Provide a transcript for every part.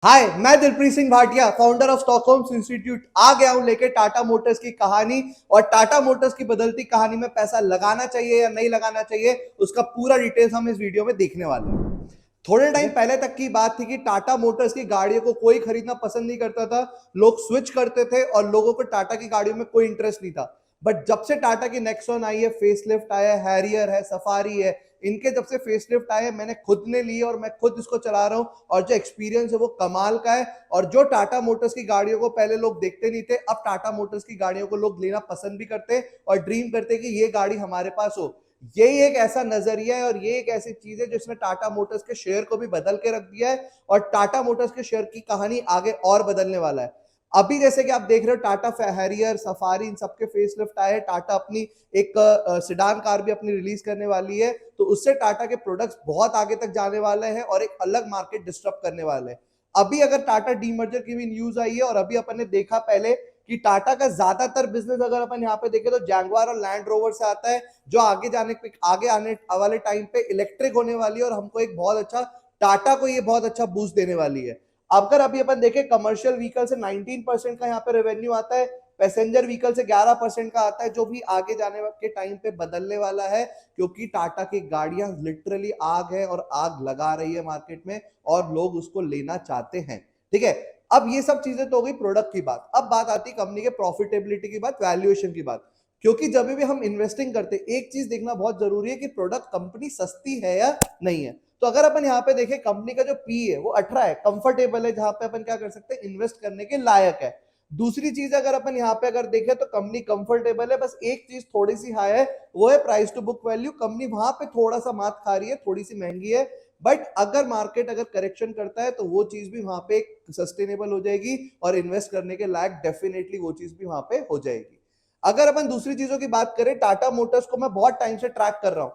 हाय, मैं Dilpreet Singh Bhatia, founder of Stockholms institute आ गया हूं लेके टाटा मोटर्स की कहानी। और टाटा मोटर्स की बदलती कहानी में पैसा लगाना चाहिए या नहीं लगाना चाहिए, उसका पूरा डिटेल्स हम इस वीडियो में देखने वाले हैं। थोड़े टाइम पहले तक की बात थी कि टाटा मोटर्स की गाड़ियों को कोई खरीदना पसंद नहीं करता था। लोग स्विच करते थे और लोगों को टाटा की गाड़ियों में कोई इंटरेस्ट नहीं था। बट जब से टाटा की नेक्सॉन आई है, फेसलिफ्ट आया है, हैरियर है, सफारी है, इनके जब से फेसलिफ्ट आए मैंने खुद ने लिए और मैं खुद इसको चला रहा हूं और जो एक्सपीरियंस है वो कमाल का है। और जो टाटा मोटर्स की गाड़ियों को पहले लोग देखते नहीं थे, अब टाटा मोटर्स की गाड़ियों को लोग लेना पसंद भी करते और ड्रीम करते कि ये गाड़ी हमारे पास हो। यही एक ऐसा नजरिया है और ये एक ऐसी चीज है जिसने टाटा मोटर्स के शेयर को भी बदल के रख दिया है और टाटा मोटर्स के शेयर की कहानी आगे और बदलने वाला है। अभी जैसे कि आप देख रहे हो, टाटा हैरियर, सफारी, इन सबके फेसलिफ्ट आए। टाटा अपनी एक सिडान कार भी अपनी रिलीज करने वाली है, तो उससे टाटा के प्रोडक्ट्स बहुत आगे तक जाने वाले हैं और एक अलग मार्केट डिस्टर्ब करने वाले हैं। अभी अगर टाटा डीमर्जर की भी न्यूज आई है और अभी अपन ने देखा पहले कि टाटा का ज्यादातर बिजनेस अगर अपन यहाँ पे देखें तो जैगुआर और लैंड रोवर से आता है, जो आगे आने वाले टाइम पे इलेक्ट्रिक होने वाली है और हमको एक बहुत अच्छा, टाटा को ये बहुत अच्छा बूस्ट देने वाली है। अगर अभी अपन देखें, कमर्शियल व्हीकल से 19% का यहाँ पे रेवेन्यू आता है, पैसेंजर व्हीकल से 11% का आता है, जो भी आगे जाने के टाइम पे बदलने वाला है, क्योंकि टाटा की गाड़ियां लिटरली आग है और आग लगा रही है मार्केट में और लोग उसको लेना चाहते हैं। ठीक है, अब ये सब चीजें तो हो गई प्रोडक्ट की बात। अब बात आती है कंपनी के प्रॉफिटेबिलिटी की बात, वैल्यूएशन की बात। क्योंकि जब भी हम इन्वेस्टिंग करते, एक चीज देखना बहुत जरूरी है कि प्रोडक्ट कंपनी सस्ती है या नहीं है। तो अगर अपन यहाँ पे देखें, कंपनी का जो पी है वो 18 है, कंफर्टेबल है, जहां पे अपन क्या कर सकते हैं, इन्वेस्ट करने के लायक है। दूसरी चीज अगर अपन यहाँ पे अगर देखें तो कंपनी कंफर्टेबल है, बस एक चीज थोड़ी सी हाई है, वो है price to book value. Company वहां पे थोड़ा सा मात खा रही है, थोड़ी सी महंगी है। बट अगर मार्केट अगर करेक्शन करता है तो वो चीज भी वहां पे सस्टेनेबल हो जाएगी और इन्वेस्ट करने के लायक डेफिनेटली वो चीज भी वहां पे हो जाएगी। अगर अपन दूसरी चीजों की बात करें, टाटा मोटर्स को मैं बहुत टाइम से ट्रैक कर रहा हूं।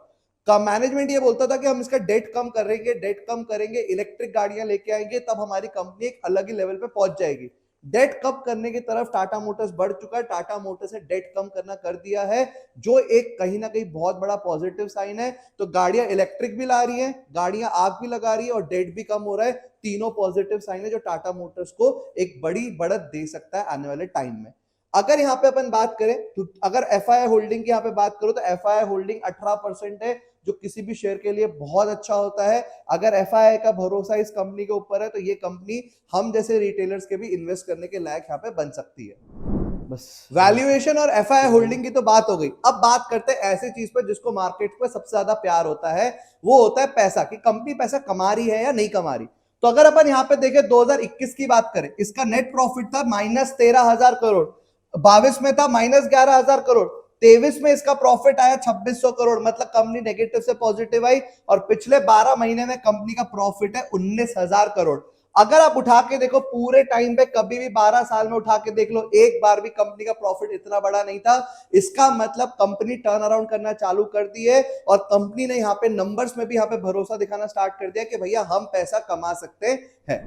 का मैनेजमेंट ये बोलता था कि हम इसका डेट कम करेंगे, डेट कम करेंगे, इलेक्ट्रिक गाड़ियां लेके आएंगे, तब हमारी कंपनी एक अलग ही लेवल पे पहुंच जाएगी। डेट कम करने की तरफ टाटा मोटर्स बढ़ चुका है। टाटा मोटर्स ने डेट कम करना कर दिया है, जो एक कहीं ना कहीं बहुत बड़ा पॉजिटिव साइन है। तो गाड़ियां इलेक्ट्रिक भी ला रही हैं, गाड़ियां आग भी लगा रही है और डेट भी कम हो रहा है। तीनों पॉजिटिव साइन है जो टाटा मोटर्स को एक बड़ी बढ़त दे सकता है आने वाले टाइम में। अगर यहाँ पे अपन बात करें तो अगर एफआई होल्डिंग की यहाँ पे बात करो तो एफआई होल्डिंग 18% है, जो किसी भी शेयर के लिए बहुत अच्छा होता है। अगर एफआई का भरोसा इस कंपनी के ऊपर है तो ये कंपनी हम जैसे रिटेलर्स के भी इन्वेस्ट करने के लायक यहाँ पे बन सकती है। बस वैल्यूएशन और एफआई होल्डिंग की तो बात हो गई। अब बात करते हैं ऐसी चीज पर जिसको मार्केट पर सबसे ज्यादा प्यार होता है, वो होता है पैसा, कि कंपनी पैसा कमा रही है या नहीं कमा रही। तो अगर अपन यहाँ पे देखें 2021 की बात करें, इसका नेट प्रॉफिट था -13,000 करोड़, 22 में था -11,000 करोड़, 23 में इसका प्रॉफिट आया 2600 करोड़, मतलब कंपनी नेगेटिव से पॉजिटिव आई। और पिछले 12 महीने में कंपनी का प्रॉफिट है 19,000 करोड़। अगर आप उठा के देखो पूरे टाइम पे, कभी भी 12 साल में उठा के देख लो, एक बार भी कंपनी का प्रॉफिट इतना बड़ा नहीं था। इसका मतलब कंपनी टर्न अराउंड करना चालू कर दी है और कंपनी ने यहाँ पे नंबर्स में भी यहाँ पे भरोसा दिखाना स्टार्ट कर दिया कि भैया हम पैसा कमा सकते हैं।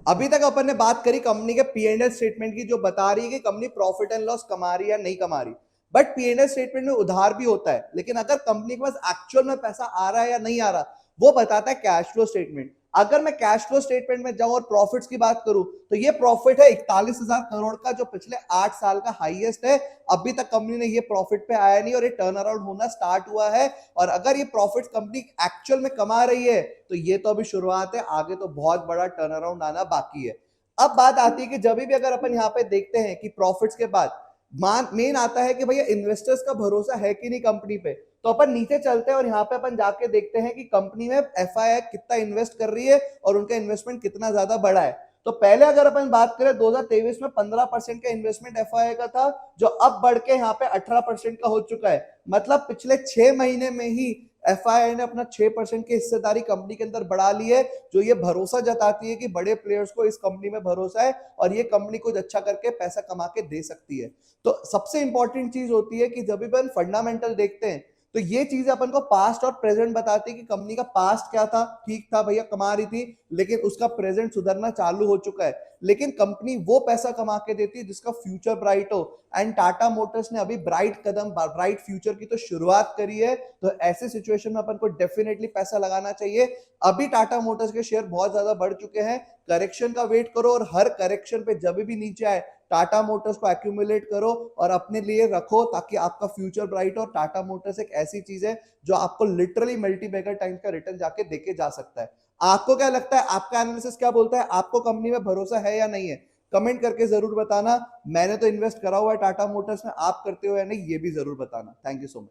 अभी तक अपन ने बात करी कंपनी के पी&एल स्टेटमेंट की, जो बता रही है कि कंपनी प्रॉफिट एंड लॉस कमा रही है या नहीं कमा रही। बट पी&एल स्टेटमेंट में उधार भी होता है, लेकिन अगर कंपनी के पास एक्चुअल में पैसा आ रहा है या नहीं आ रहा, वो बताता है कैश फ्लो स्टेटमेंट। अगर मैं कैश फ्लो स्टेटमेंट में जाऊं और प्रॉफिट्स की बात करूं तो ये प्रॉफिट है 41,000 करोड़ का, जो पिछले 8 साल का हाईएस्ट है। अभी तक कंपनी ने ये प्रॉफिट पे आया नहीं और ये टर्न अराउंड होना स्टार्ट हुआ है। और अगर ये प्रॉफिट कंपनी एक्चुअल में कमा रही है तो ये तो अभी शुरुआत है, आगे तो बहुत बड़ा टर्न अराउंड आना बाकी है। अब बात आती है कि जब भी अगर अपन यहाँ पे देखते हैं कि प्रॉफिट्स के बाद मेन आता है कि भैया इन्वेस्टर्स का भरोसा है कि नहीं कंपनी पे। तो अपन नीचे चलते हैं और यहाँ पे अपन जाके देखते हैं कि कंपनी में एफआई कितना इन्वेस्ट कर रही है और उनका इन्वेस्टमेंट कितना ज्यादा बड़ा है। तो पहले अगर अपन बात करें 2023 में 15% का इन्वेस्टमेंट एफआई का था, जो अब बढ़ के यहाँ पे 18% का हो चुका है। मतलब पिछले 6 महीने में ही एफआई ने अपना 6% की हिस्सेदारी कंपनी के अंदर बढ़ा ली है, जो ये भरोसा जताती है कि बड़े प्लेयर्स को इस कंपनी में भरोसा है और ये कंपनी कुछ अच्छा करके पैसा कमा के दे सकती है। तो सबसे इंपॉर्टेंट चीज होती है कि जब भी अपन फंडामेंटल देखते हैं तो ये चीजें अपन को पास्ट और प्रेजेंट बताती है कि कंपनी का पास्ट क्या था, ठीक था भैया, कमा रही थी, लेकिन उसका प्रेजेंट सुधरना चालू हो चुका है। लेकिन कंपनी वो पैसा कमा के देती है जिसका फ्यूचर ब्राइट हो। एंड टाटा मोटर्स ने अभी ब्राइट फ्यूचर की तो शुरुआत करी है, तो ऐसे सिचुएशन में अपन को डेफिनेटली पैसा लगाना चाहिए। अभी टाटा मोटर्स के शेयर बहुत ज्यादा बढ़ चुके हैं, करेक्शन का वेट करो और हर करेक्शन पे जब भी नीचे आए टाटा मोटर्स को एक्यूमुलेट करो और अपने लिए रखो, ताकि आपका फ्यूचर ब्राइट हो। टाटा मोटर्स एक ऐसी चीज है जो आपको लिटरली मल्टी बैगर टाइम्स का रिटर्न जाके देके जा सकता है। आपको क्या लगता है, आपका एनालिसिस क्या बोलता है, आपको कंपनी में भरोसा है या नहीं है? कमेंट करके जरूर बताना। मैंने तो इन्वेस्ट करा हुआ है टाटा मोटर्स में, आप करते हो या नहीं ये भी जरूर बताना। Thank you so much.